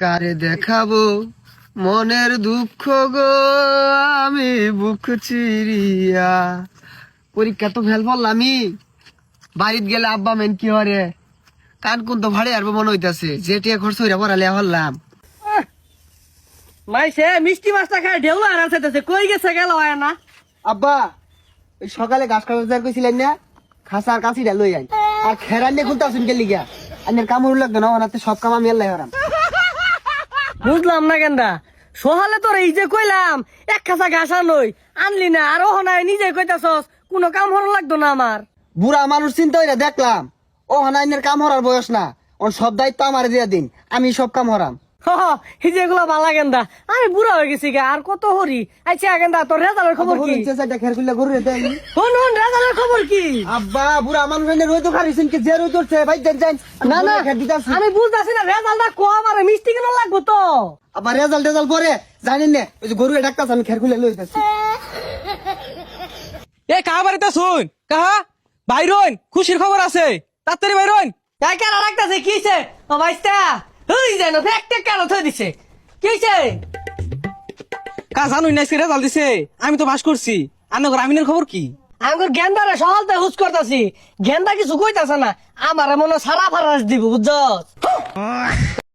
কারে দেখাবো মনের দুঃখ গো, আমি বুক চিরিয়া। পরীক্ষা তো ফেল পড়লামই, বাড়িত গেলে আব্বা মেন কি হরে কান কোন তো ভাড়ে আসবো মনে হইতাছে, যেটিয়া খরচ হইরা পড়ালে হল্লাম। মাইসে মিষ্টি মাছটা খায় ঢেউ আর আছে কই গেছে গেল হয় না। আব্বা ওই সকালে ঘাস কাটার কইছিলেন না, খাসার কাছিটা লই আই আর খেরান নিয়ে খুলতে আসুন গেলি গিয়া। আনের কাম হল লাগতো না, ওনাতে সব কাম আমি আল্লাহ হারাম। বুঝলাম না কেনটা সহালে তোর এই যে কইলাম এক খাসা ঘাসা নই আনলি না আর ওহ নাই নিজে কইতাছস কোনো কাম হলো লাগতো না আমার। বুড়া মানুষ চিন্তা হইরা দেখলাম ও হানাইনের কাম হরার বয়স না, ওর সব দায়িত্ব আমার দিয়া দিন, আমি সব কাম হরাম। এই যে এগুলা বালা গেন্দা আমি বুড়া হয়ে গেছি গা আর কত হরি। আচ্ছা গেন্দা তোর রেজাল্টের খবর কি? খের খুললে গরু দেয় হন হন রেজাল্টের খবর কি? আব্বা বুড়া মানুষ রই তো খারিছেন কি যে রই ধরছে ভাই দেন যান। না না আমি বুঝতাছি না রেজাল্টটা কম আর মিষ্টি কেন লাগবো তো। আবার রেজাল্ট পরে জানেন না ওই যে গরু ডাক্তার আমি খের খুলে লইতেছি। এ কাহা বাড়িতে শুন কাহা বাইরন খুশির খবর আছে তাড়াতাড়ি বাইরন। কেন রাখতেছে কিছে ও ভাইস্তা হই যেন ফেকটে কেন থই দিছে কিছে? কা জানুই না রেজাল্ট দিছে, আমি তো পাস করছি। আনগর আমিনের খবর কি? আমি গেন্দারে সকালতে হুজ করতেছি, গেন্দা কিছু কইতাছে না, আমার মনে সারা ফারাস দিব বুঝছস।